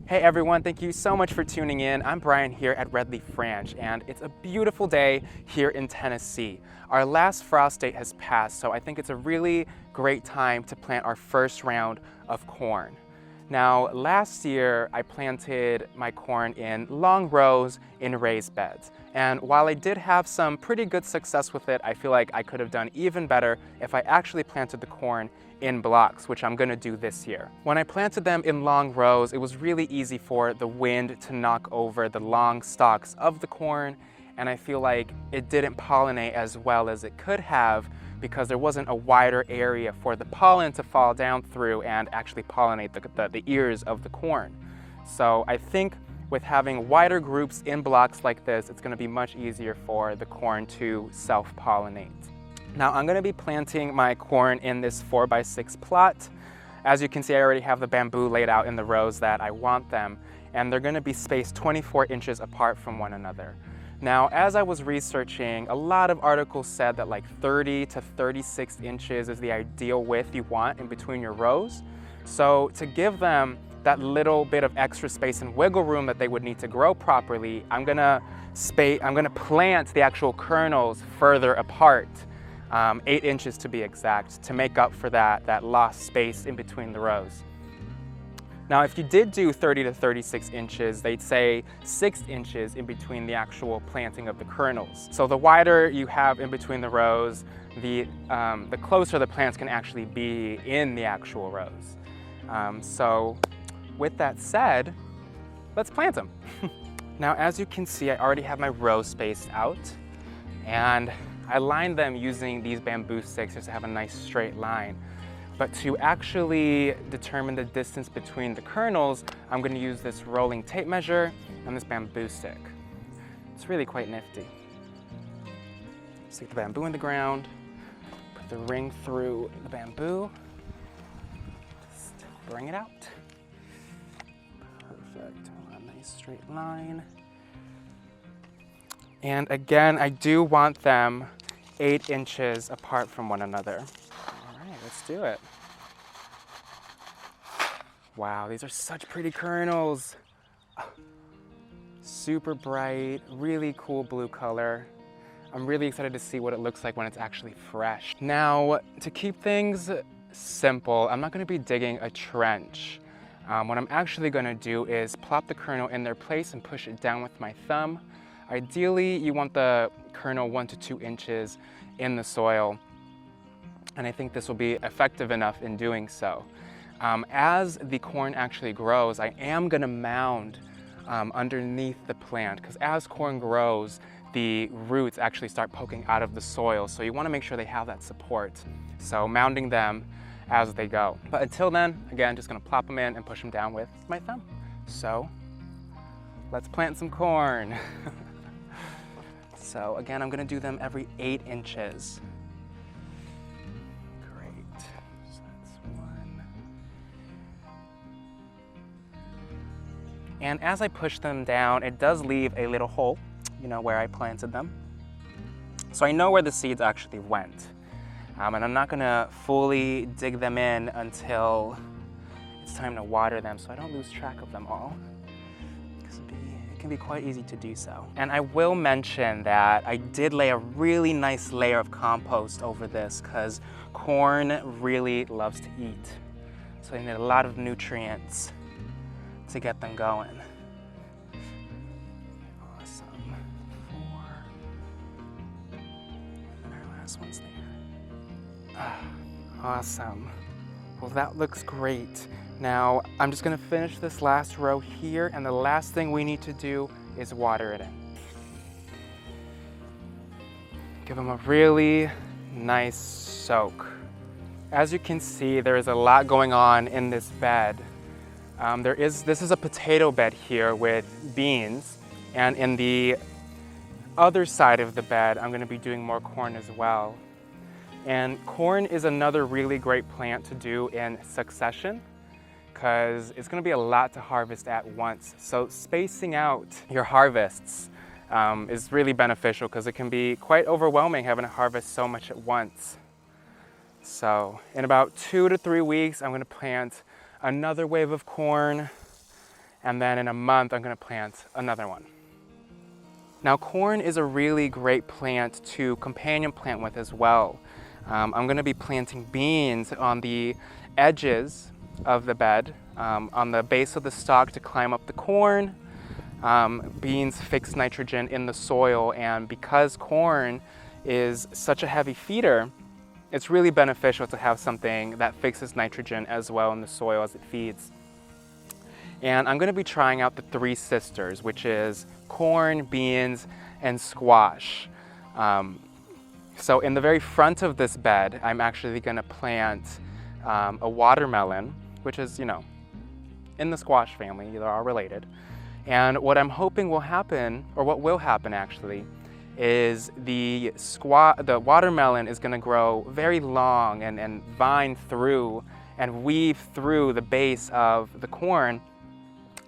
Hey everyone, thank you so much for tuning in. I'm Brian here at Red Leaf Ranch, and it's a beautiful day here in Tennessee. Our last frost date has passed, so I think it's a really great time to plant our first round of corn. Now, last year I planted my corn in long rows in raised beds. And while I did have some pretty good success with it, I feel like I could have done even better if I actually planted the corn in blocks, which I'm gonna do this year. When I planted them in long rows, it was really easy for the wind to knock over the long stalks of the corn, and I feel like it didn't pollinate as well as it could have because there wasn't a wider area for the pollen to fall down through and actually pollinate the ears of the corn. So I think with having wider groups in blocks like this, it's gonna be much easier for the corn to self-pollinate. Now I'm gonna be planting my corn in this 4x6 plot. As you can see, I already have the bamboo laid out in the rows that I want them, and they're gonna be spaced 24 inches apart from one another. Now, as I was researching, a lot of articles said that like 30 to 36 inches is the ideal width you want in between your rows. So to give them that little bit of extra space and wiggle room that they would need to grow properly, I'm gonna plant the actual kernels further apart, 8 inches to be exact, to make up for that lost space in between the rows. Now, if you did do 30 to 36 inches, they'd say 6 inches in between the actual planting of the kernels. So the wider you have in between the rows, the closer the plants can actually be in the actual rows. So with that said, let's plant them. Now, as you can see, I already have my rows spaced out, and I lined them using these bamboo sticks just to have a nice straight line. But to actually determine the distance between the kernels, I'm going to use this rolling tape measure and this bamboo stick. It's really quite nifty. Stick the bamboo in the ground, put the ring through the bamboo, just bring it out. Perfect, a nice straight line. And again, I do want them 8 inches apart from one another. Let's do it. Wow, these are such pretty kernels. Super bright, really cool blue color. I'm really excited to see what it looks like when it's actually fresh. Now, to keep things simple, I'm not gonna be digging a trench. What I'm actually gonna do is plop the kernel in their place and push it down with my thumb. Ideally, you want the kernel 1 to 2 inches in the soil, and I think this will be effective enough in doing so. As the corn actually grows, I am gonna mound underneath the plant, because as corn grows, the roots actually start poking out of the soil, so you wanna make sure they have that support. So mounding them as they go. But until then, again, just gonna plop them in and push them down with my thumb. So let's plant some corn. So again, I'm gonna do them every 8 inches. And as I push them down, it does leave a little hole, where I planted them. So I know where the seeds actually went. And I'm not gonna fully dig them in until it's time to water them so I don't lose track of them all, because it can be quite easy to do so. And I will mention that I did lay a really nice layer of compost over this because corn really loves to eat. So they need a lot of nutrients to get them going. Awesome. 4. And our last one's there. Awesome. Well, that looks great. Now, I'm just gonna finish this last row here, and the last thing we need to do is water it in. Give them a really nice soak. As you can see, there is a lot going on in this bed. This is a potato bed here with beans, and in the other side of the bed, I'm gonna be doing more corn as well. And corn is another really great plant to do in succession because it's gonna be a lot to harvest at once. So spacing out your harvests is really beneficial because it can be quite overwhelming having to harvest so much at once. So in about 2 to 3 weeks, I'm gonna plant another wave of corn, and then in a month I'm going to plant another one. Now corn is a really great plant to companion plant with as well. I'm going to be planting beans on the edges of the bed, on the base of the stalk to climb up the corn. Beans fix nitrogen in the soil, and because corn is such a heavy feeder, it's really beneficial to have something that fixes nitrogen as well in the soil as it feeds. And I'm going to be trying out the three sisters, which is corn, beans, and squash. So in the very front of this bed, I'm actually going to plant a watermelon, which is, in the squash family, they're all related. And what I'm hoping will happen, or what will happen actually, is the watermelon is going to grow very long and vine through and weave through the base of the corn,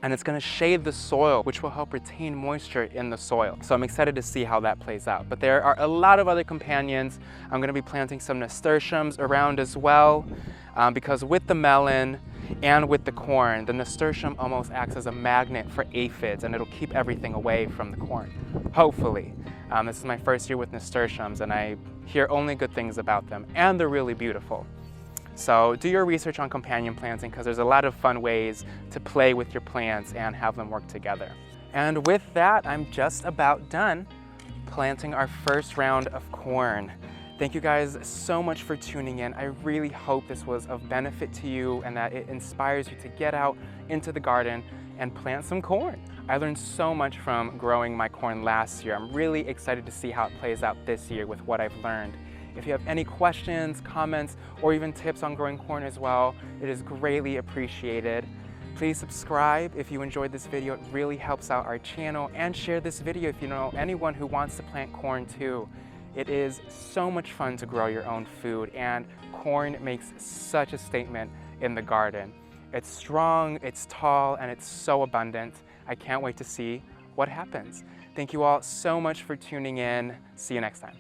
and it's going to shade the soil, which will help retain moisture in the soil. So I'm excited to see how that plays out. But there are a lot of other companions. I'm going to be planting some nasturtiums around as well, because with the melon and with the corn, the nasturtium almost acts as a magnet for aphids, and it'll keep everything away from the corn, hopefully. This is my first year with nasturtiums, and I hear only good things about them, and they're really beautiful. So do your research on companion planting, because there's a lot of fun ways to play with your plants and have them work together. And with that, I'm just about done planting our first round of corn. Thank you guys so much for tuning in. I really hope this was of benefit to you and that it inspires you to get out into the garden and plant some corn. I learned so much from growing my corn last year. I'm really excited to see how it plays out this year with what I've learned. If you have any questions, comments, or even tips on growing corn as well, it is greatly appreciated. Please subscribe if you enjoyed this video. It really helps out our channel, and share this video if you know anyone who wants to plant corn too. It is so much fun to grow your own food, and corn makes such a statement in the garden. It's strong, it's tall, and it's so abundant. I can't wait to see what happens. Thank you all so much for tuning in. See you next time.